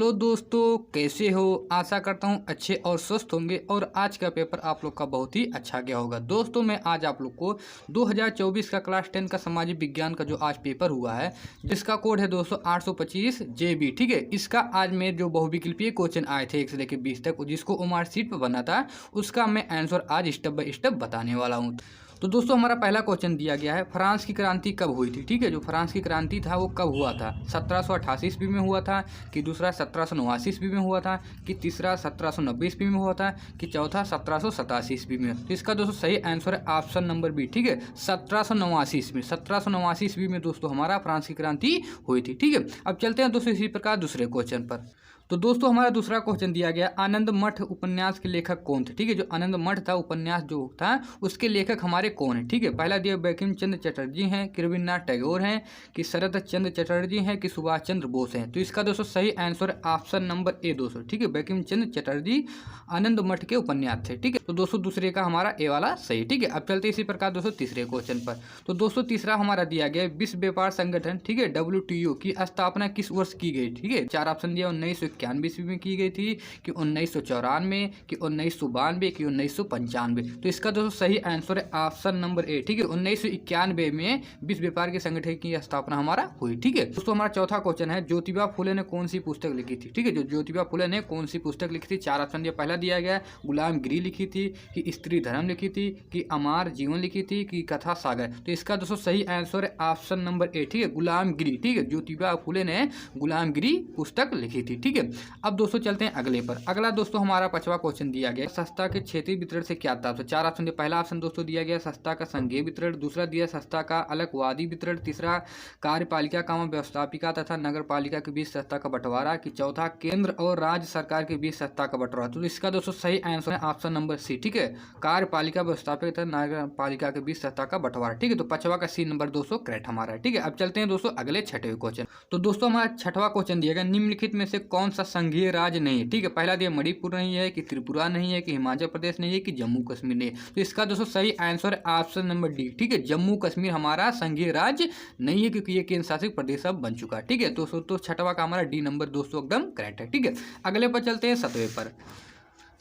Hello दोस्तों, कैसे हो। आशा करता हूँ अच्छे और स्वस्थ होंगे और आज का पेपर आप लोग का बहुत ही अच्छा गया होगा। दोस्तों मैं आज आप लोग को 2024 का क्लास 10 का सामाजिक विज्ञान का जो आज पेपर हुआ है, जिसका कोड है दोस्तों 825 JB। ठीक है, इसका आज में जो बहुविकल्पीय क्वेश्चन आए थे 1 से लेकर 20 तक, जिसको ओमार सीट पर बना था, उसका मैं आंसर आज स्टेप बाय स्टेप बताने वाला हूँ। तो दोस्तों हमारा पहला क्वेश्चन दिया गया है, फ्रांस की क्रांति कब हुई थी। ठीक है, जो फ्रांस की क्रांति था वो कब हुआ था। 1788 ईस्वी में हुआ था, कि दूसरा 1789 ईस्वी में हुआ था, कि तीसरा 1790 ईस्वी में हुआ था, कि चौथा 1787 ईस्वी में। तो इसका दोस्तों सही आंसर है ऑप्शन नंबर बी। ठीक है, 1789 ईस्वी। 1789 ईस्वी में दोस्तों हमारा फ्रांस की क्रांति हुई थी। ठीक है, अब चलते हैं दोस्तों इसी प्रकार दूसरे क्वेश्चन पर। तो दोस्तों हमारा दूसरा क्वेश्चन दिया गया, आनंद मठ उपन्यास के लेखक कौन थे। ठीक है, जो आनंद मठ था उपन्यास जो था उसके लेखक हमारे कौन है। ठीक है, पहला दिया बंकिम चंद्र चटर्जी हैं, कि रविन्द्रनाथ टैगोर हैं, कि शरद चंद्र चटर्जी हैं, कि सुभाष चंद्र बोस हैं। तो इसका दोस्तों सही आंसर ऑप्शन नंबर ए दोस्तों। ठीक है, बंकिम चंद्र चटर्जी आनंद मठ के उपन्यास थे। ठीक है, तो दोस्तों दूसरे का हमारा ए वाला सही। ठीक है, अब चलते इसी प्रकार दोस्तों तीसरे क्वेश्चन पर। तो दोस्तों तीसरा हमारा दिया गया विश्व व्यापार संगठन, ठीक है, WTO की स्थापना किस वर्ष की गई। ठीक है, चार ऑप्शन दिया, 1991 ईस्वी में की गई थी, कि 1994, कि 1992, कि 1995। तो इसका दोस्तों सही आंसर है ऑप्शन नंबर ए। ठीक है, 1991 में विश्व व्यापार के संगठन की स्थापना हमारा हुई। ठीक है दोस्तों, हमारा चौथा क्वेश्चन है, ज्योतिबा फुले ने कौन सी पुस्तक लिखी थी। ठीक है, जो ज्योतिबा फुले ने कौन सी पुस्तक लिखी थी, चार ऑप्शन दिया। पहला दिया गया गुलामगिरी लिखी थी, कि स्त्री धर्म लिखी थी, कि अमर जीवन लिखी थी, कि कथा सागर। तो इसका दोस्तों सही आंसर है ऑप्शन नंबर ए। ठीक है, गुलामगिरी। ठीक है, ज्योतिबा फुले ने गुलामगिरी पुस्तक लिखी थी। ठीक है, अब दोस्तों चलते हैं अगले पर। अगला दोस्तों हमारा पांचवा क्वेश्चन दिया गया, संस्था के क्षेत्रीय वितरण से क्या तात्पर्य। चार ऑप्शन दिया। पहला ऑप्शन दोस्तों दिया गया संस्था का संघीय वितरण, दूसरा दिया संस्था का अलगवादी वितरण, तीसरा कार्यपालिका व्यवस्थापिका तथा नगर पालिका के बीच संस्था का बंटवारा, कि चौथा केंद्र और राज्य सरकार के बीच संस्था का बंटवारा। तो इसका दोस्तों सही आंसर है ऑप्शन नंबर सी। ठीक है, कार्यपालिका व्यवस्थापिका तथा नगर पालिका के बीच संस्था का बंटवारा। ठीक है, तो पांचवा का सी नंबर दोस्तों करेक्ट हमारा है। ठीक है, अब चलते हैं दोस्तों अगले छठवें क्वेश्चन। तो दोस्तों हमारा छठवां क्वेश्चन दिया गया, निम्नलिखित में से कौन सा संघीय राज्य नहीं है। ठीक है, पहला दिया मणिपुर नहीं है, कि त्रिपुरा नहीं है, कि हिमाचल प्रदेश नहीं है, कि जम्मू कश्मीर नहीं है। तो इसका दोस्तों सही आंसर है ऑप्शन नंबर डी। ठीक है, जम्मू कश्मीर हमारा संघीय राज्य नहीं है, क्योंकि ये केंद्र शासित प्रदेश अब बन चुका है। ठीक है, तो छठवा का हमारा डी नंबर दोस्तों एकदम करेक्ट है। ठीक है, अगले पर चलते हैं सतवें पर।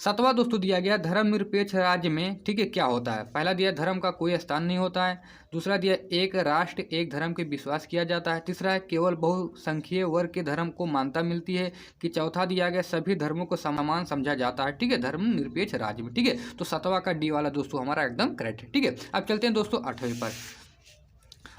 सतवा दोस्तों दिया गया, धर्मनिरपेक्ष राज्य में ठीक है क्या होता है। पहला दिया धर्म का कोई स्थान नहीं होता है, दूसरा दिया एक राष्ट्र एक धर्म के विश्वास किया जाता है, तीसरा है केवल बहुसंख्यीय वर्ग के धर्म को मान्यता मिलती है, कि चौथा दिया गया सभी धर्मों को समान समझा जाता है। ठीक है, धर्मनिरपेक्ष राज्य में। ठीक है, तो सतवा का डी वाला दोस्तों हमारा एकदम करेक्ट है। ठीक है, अब चलते हैं दोस्तों आठवें पर।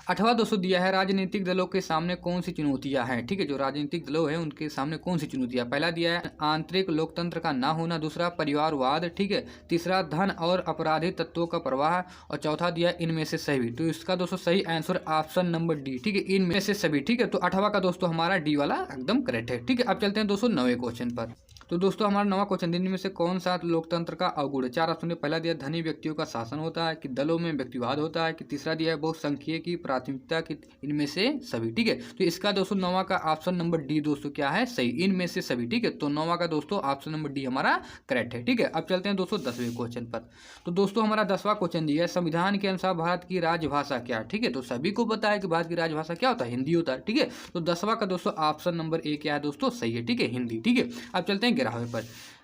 अठवा दोस्तों दिया है, राजनीतिक दलों के सामने कौन सी चुनौतियां हैं। ठीक है, जो राजनीतिक दलों हैं उनके सामने कौन सी चुनौतियां। पहला दिया है आंतरिक लोकतंत्र का ना होना, दूसरा परिवारवाद, ठीक है, तीसरा धन और आपराधिक तत्वों का प्रवाह, और चौथा दिया इनमें से सभी। तो इसका दोस्तों सही आंसर ऑप्शन नंबर डी। ठीक है, इनमें से सभी। ठीक है, तो अठवा का दोस्तों हमारा डी वाला एकदम करेक्ट है। ठीक है, अब चलते हैं दोस्तों नवे क्वेश्चन पर। तो दोस्तों हमारा नवा क्वेश्चन, दिन में से कौन सा लोकतंत्र का अवगुण है। चार ऑप्शन में पहला दिया धनी व्यक्तियों का शासन होता है, कि दलों में व्यक्तिवाद होता है, कि तीसरा दिया है बहुसंख्यक की प्राथमिकता, की इनमें से सभी। ठीक है, तो इसका दोस्तों नवा का ऑप्शन नंबर डी दोस्तों क्या है सही, इनमें से सभी। ठीक है, तो नवा का दोस्तों ऑप्शन नंबर डी हमारा करेक्ट है। ठीक है, अब चलते हैं दोस्तों 10वें क्वेश्चन पर। तो दोस्तों हमारा 10वां क्वेश्चन दिया है, संविधान के अनुसार भारत की राजभाषा क्या है। ठीक है, तो सभी को पता है कि भारत की राजभाषा क्या होता है, हिंदी होता है। ठीक है, तो 10वां का दोस्तों ऑप्शन नंबर ए क्या है दोस्तों सही है। ठीक है, हिंदी। ठीक है, अब चलते हैं 11वें पर।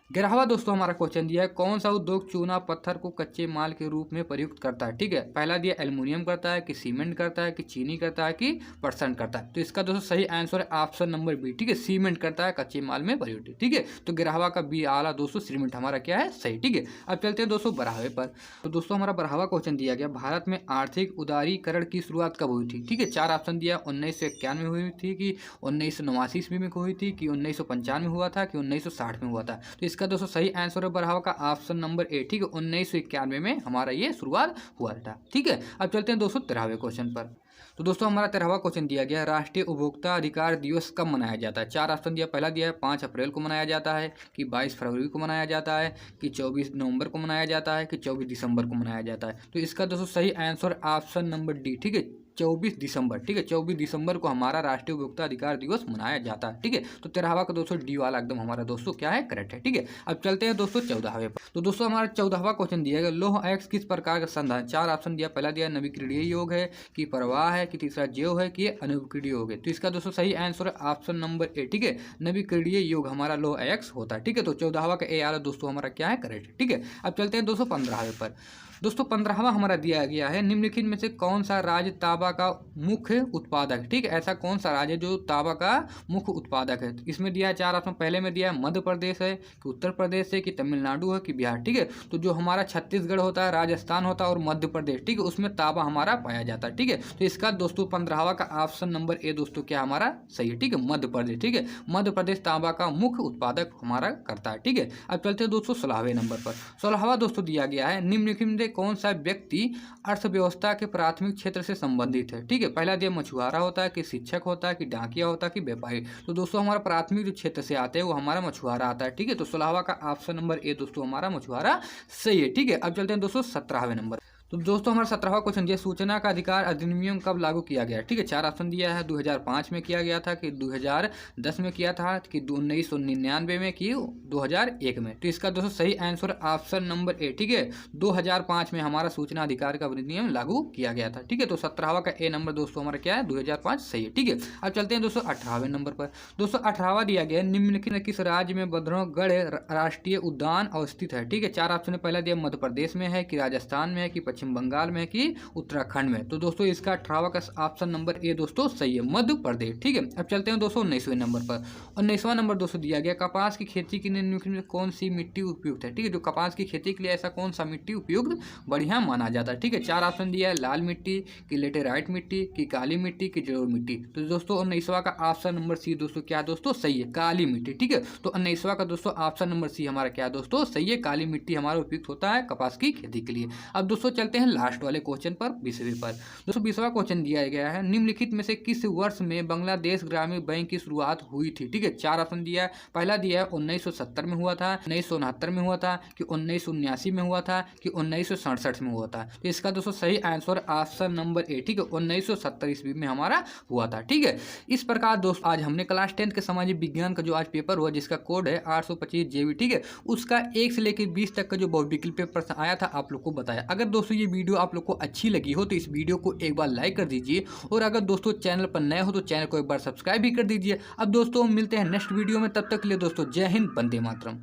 11वां दोस्तों हमारा क्वेश्चन दिया है, कौन सा उद्योग चूना पत्थर को कच्चे माल के रूप में प्रयुक्त करता है। ठीक है, पहला दिया एल्युमिनियम करता है, कि सीमेंट करता है, कि चीनी करता है, कि पर्सन करता है। तो इसका दोस्तों सही आंसर है ऑप्शन नंबर बी। ठीक है, सीमेंट करता है कच्चे माल में प्रयुक्त। ठीक है, तो 11वां का बी आला दोस्तों सीमेंट हमारा क्या है सही। ठीक है, अब चलते हैं दोस्तों 12वें पर। तो दोस्तों हमारा 12वां क्वेश्चन दिया गया, भारत में आर्थिक उदारीकरण की शुरुआत कब हुई थी। ठीक है, चार ऑप्शन दिया, 1991 में हुई थी, कि 1989 ईस्वी में हुई थी, कि 1995 में हुआ था, कि 1960 में हुआ था। तो इसका दोस्तों सही आंसर बढ़ावा का ऑप्शन नंबर ए। ठीक है, 1991 में हमारा ये शुरुआत हुआ था। ठीक है, अब चलते हैं दोस्तों 13वें क्वेश्चन पर। तो दोस्तों हमारा 13वां क्वेश्चन दिया गया, राष्ट्रीय उपभोक्ता अधिकार दिवस कब मनाया जाता है। चार ऑप्शन दिया, पहला दिया है 5 अप्रैल को मनाया जाता है, कि 22 फरवरी को मनाया जाता है, कि 24 नवंबर को मनाया जाता है, कि 24 दिसंबर को मनाया जाता है। तो इसका दोस्तों सही आंसर ऑप्शन नंबर डी। ठीक है, 24 दिसंबर, ठीक है, 24 दिसंबर को हमारा राष्ट्रीय उपभोक्ता अधिकार दिवस मनाया जाता है, ठीक है। तो 13वां का दोस्तों डी वाला एकदम हमारा दोस्तों क्या है, करेक्ट है, ठीक है। अब चलते हैं दोस्तों 14वें पर। तो दोस्तों हमारा 14वां क्वेश्चन दिया गया, लौह अयस्क किस प्रकार का संधान, 4 ऑप्शन दिया। पहला दिया नवीक्रिय योग है, कि प्रवाह है, कि तीसरा जैव है, कि अनवीक्रिय योग है। तो इसका दोस्तों सही आंसर है ऑप्शन नंबर ए, ठीक है, नवीक्रिय योग हमारा लौह अयस्क होता है, ठीक है। तो 14वां का ए आ रहा दोस्तों हमारा क्या है, करेक्ट है, ठीक है। अब चलते हैं दोस्तों 15वें पर। दोस्तों 15वां हमारा दिया गया है, निम्नलिखित में से कौन सा राज्य तांबा का मुख्य उत्पादक है, ठीक है। ऐसा कौन सा राज्य है जो तांबा का मुख्य उत्पादक है। इसमें दिया है 4 ऑप्शन। पहले में दिया है मध्य प्रदेश है, कि उत्तर प्रदेश है, कि तमिलनाडु है, कि बिहार, ठीक है। तो जो हमारा छत्तीसगढ़ होता है, राजस्थान होता है और मध्य प्रदेश, ठीक है, उसमें तांबा हमारा पाया जाता है, ठीक है। तो इसका दोस्तों 15वां का ऑप्शन नंबर ए दोस्तों क्या हमारा सही है, ठीक है, मध्य प्रदेश, ठीक है। मध्य प्रदेश तांबा का मुख्य उत्पादक हमारा करता है, ठीक है। अब चलते हैं दोस्तों 16वें नंबर पर। 16वां दोस्तों दिया गया है, निम्नलिखित में कौन सा व्यक्ति अर्थव्यवस्था के प्राथमिक क्षेत्र से संबंधित है, ठीक है। पहला दिया मछुआरा होता है, कि शिक्षक होता है, कि डाकिया होता है, कि व्यापारी। तो दोस्तों हमारा प्राथमिक जो क्षेत्र से आते हैं वो हमारा मछुआरा आता है, ठीक है। तो 16वां का ऑप्शन नंबर ए दोस्तों हमारा मछुआरा सही है, ठीक है। अब चलते हैं दोस्तों 17वें नंबर। तो दोस्तों हमारा 17वां क्वेश्चन ये सूचना का अधिकार अधिनियम कब लागू किया गया, ठीक है। 4 ऑप्शन दिया है, 2005 में किया गया था, कि 2010 में किया था, कि 1999 में, कि 2001 में। तो इसका दोस्तों सही आंसर ऑप्शन नंबर ए, ठीक है, 2005 में हमारा सूचना अधिकार का अधिनियम लागू किया गया था, ठीक है। तो 17वां का ए नंबर दोस्तों हमारा क्या है, 2005 सही है, ठीक है। अब चलते हैं दोस्तों 18वें नंबर पर। दोस्तों 18वां दिया गया, निम्नलिखित किस राज्य में बद्रौगढ़ राष्ट्रीय उद्यान अवस्थित है, ठीक है। 4 ऑप्शन पहला दिया मध्य प्रदेश में है, कि राजस्थान में है, कि पश्चिम बंगाल में, कि उत्तराखंड में। तो दोस्तों इसका 18वां का ऑप्शन नंबर ए दोस्तों सही है, मध्य प्रदेश, ठीक है। अब चलते हैं दोस्तों 19वें नंबर पर। 19वां नंबर दोस्तों दिया गया, कपास की खेती के लिए निम्नलिखित में कौन सी मिट्टी उपयुक्त है, ठीक है। जो कपास की खेती के लिए ऐसा कौन सा मिट्टी उपयुक्त बढ़िया माना जाता है, ठीक है। 4 ऑप्शन दिया है, लाल मिट्टी, कि लेटेराइट मिट्टी, कि काली मिट्टी, कि जलोढ़ मिट्टी। तो दोस्तों 19वां का ऑप्शन नंबर सी दोस्तों क्या दोस्तों सही है, काली मिट्टी, ठीक है। तो 19वां का दोस्तों ऑप्शन नंबर सी हमारा क्या दोस्तों सही है, काली मिट्टी हमारा उपयुक्त होता है कपास की खेती के लिए। अब दोस्तों चलते हैं लास्ट वाले क्वेश्चन पर, 20वें पर। दोस्तों 20वां क्वेश्चन दिया गया है, निम्नलिखित में से किस वर्ष में बांग्लादेश ग्रामीण बैंक की शुरुआत हुई थी, ठीक है। 4 ऑप्शन दिया है, पहला दिया है 1970 में हुआ था, 1969 में हुआ था, कि 1979 में हुआ था, कि 1967 में हुआ था। तो इसका दोस्तों सही आंसर ऑप्शन नंबर ए, ठीक है, 1970 ईस्वी में हमारा हुआ था, ठीक है। इस प्रकार दोस्तों आज हमने क्लास 10 के सामाजिक विज्ञान का जो आज पेपर हुआ, जिसका कोड है 825 JB, ठीक है, उसका 1 से लेकर 20 तक का जो बहुविकल्प पेपर आया था आप लोग को बताया। अगर दोस्तों ये वीडियो आप लोग को अच्छी लगी हो तो इस वीडियो को एक बार लाइक कर दीजिए, और अगर दोस्तों चैनल पर नए हो तो चैनल को एक बार सब्सक्राइब भी कर दीजिए। अब दोस्तों मिलते हैं नेक्स्ट वीडियो में, तब तक के लिए दोस्तों जय हिंद, वंदे मातरम।